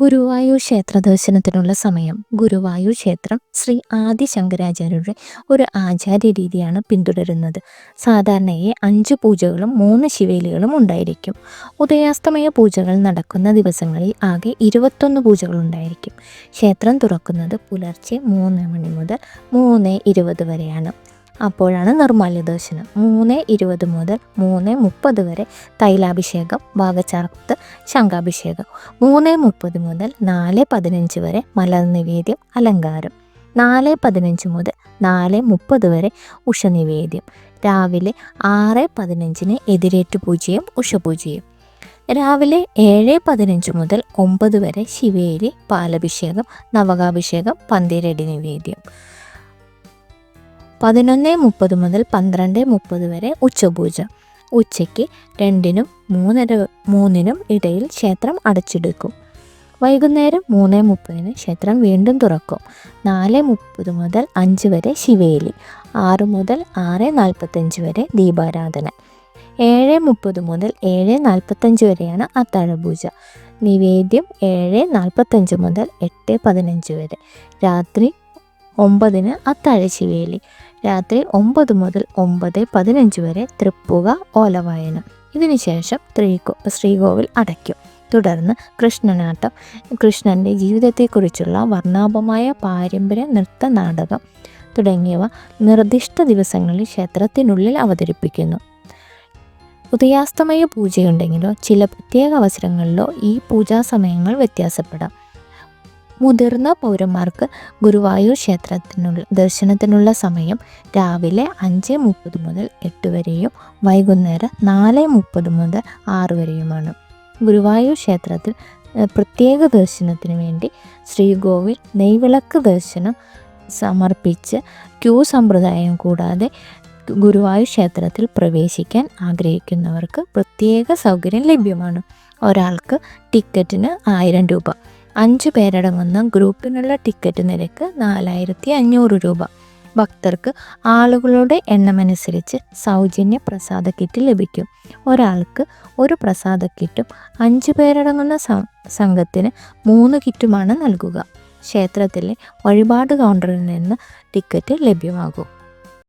ഗുരുവായൂർ ക്ഷേത്ര ദർശനത്തിനുള്ള സമയം. ഗുരുവായൂർ ക്ഷേത്രം ശ്രീ ആദി ശങ്കരാചാര്യരുടെ ഒരു ആചാര്യ രീതിയാണ് പിന്തുടരുന്നത്. സാധാരണയായി 5 പൂജകളും 3 ശിവേലികളും ഉണ്ടായിരിക്കും. ഉദയാസ്തമയ പൂജകൾ നടക്കുന്ന ദിവസങ്ങളിൽ ആകെ 21 പൂജകൾ ഉണ്ടായിരിക്കും. ക്ഷേത്രം തുറക്കുന്നത് പുലർച്ചെ 3 മണി മുതൽ 3:20 വരെയാണ്. അപ്പോഴാണ് നിർമ്മാല്യ ദർശനം. 3:20 മുതൽ 3:30 വരെ തൈലാഭിഷേകം, ഭാഗചാർത്ത്, ശംഖാഭിഷേകം. 3:30 മുതൽ 4:15 വരെ മലർ നിവേദ്യം, അലങ്കാരം. 4:15 മുതൽ 4:30 വരെ ഉഷനിവേദ്യം. രാവിലെ 6:15 എതിരേറ്റു പൂജയും ഉഷപൂജയും. രാവിലെ 7:15 മുതൽ 9 വരെ ശിവേലി, പാലഭിഷേകം, നവകാഭിഷേകം, പന്തീരടി നിവേദ്യം. 11:30 മുതൽ 12:30 വരെ ഉച്ചപൂജ. ഉച്ചയ്ക്ക് 2-നും 3:00-നും ഇടയിൽ ക്ഷേത്രം അടച്ചിടുക്കും. വൈകുന്നേരം 3:30 ക്ഷേത്രം വീണ്ടും തുറക്കും. 4:30 മുതൽ 5 വരെ ശിവേലി. 6 മുതൽ 6:45 വരെ ദീപാരാധന. 7:30 മുതൽ 7:45 വരെയാണ് അത്താഴപൂജ. നിവേദ്യം 7:45 മുതൽ 8:15 വരെ. രാത്രി 9-ന് അത്താഴ ശിവേലി. രാത്രി 9 മുതൽ 9:15 വരെ തൃപ്പുക, ഓലവായന. ഇതിനുശേഷം ശ്രീകോവിൽ അടയ്ക്കും. തുടർന്ന് കൃഷ്ണനാട്ടം, കൃഷ്ണൻ്റെ ജീവിതത്തെക്കുറിച്ചുള്ള വർണ്ണാഭമായ പാരമ്പര്യ നൃത്ത നാടകം തുടങ്ങിയവ നിർദ്ദിഷ്ട ദിവസങ്ങളിൽ ക്ഷേത്രത്തിനുള്ളിൽ അവതരിപ്പിക്കുന്നു. ഉദയാസ്തമയ പൂജയുണ്ടെങ്കിലോ ചില പ്രത്യേക അവസരങ്ങളിലോ ഈ പൂജാ സമയങ്ങൾ വ്യത്യാസപ്പെടാം. മുതിർന്ന പൗരന്മാർക്ക് ഗുരുവായൂർ ദർശനത്തിനുള്ള സമയം രാവിലെ 5:30 മുതൽ 8 വരെയും വൈകുന്നേരം 4:30 മുതൽ 6 വരെയുമാണ്. ഗുരുവായൂർ ക്ഷേത്രത്തിൽ പ്രത്യേക ദർശനത്തിന് വേണ്ടി ശ്രീകോവിൽ നെയ്വിളക്ക് ദർശനം സമർപ്പിച്ച് ക്യൂ സമ്പ്രദായം കൂടാതെ ഗുരുവായൂർ ക്ഷേത്രത്തിൽ പ്രവേശിക്കാൻ ആഗ്രഹിക്കുന്നവർക്ക് പ്രത്യേക സൗകര്യം ലഭ്യമാണ്. ഒരാൾക്ക് ടിക്കറ്റിന് 1000 രൂപ. 5 പേരടങ്ങുന്ന ഗ്രൂപ്പിനുള്ള ടിക്കറ്റ് നിരക്ക് 4500 രൂപ. ഭക്തർക്ക് ആളുകളുടെ എണ്ണമനുസരിച്ച് സൗജന്യ പ്രസാദ കിറ്റ് ലഭിക്കും. ഒരാൾക്ക് ഒരു പ്രസാദ കിറ്റും 5 പേരടങ്ങുന്ന സംഘത്തിന് 3 കിറ്റുമാണ് നൽകുക. ക്ഷേത്രത്തിലെ വഴിപാട് കൗണ്ടറിൽ നിന്ന് ടിക്കറ്റ് ലഭ്യമാകും.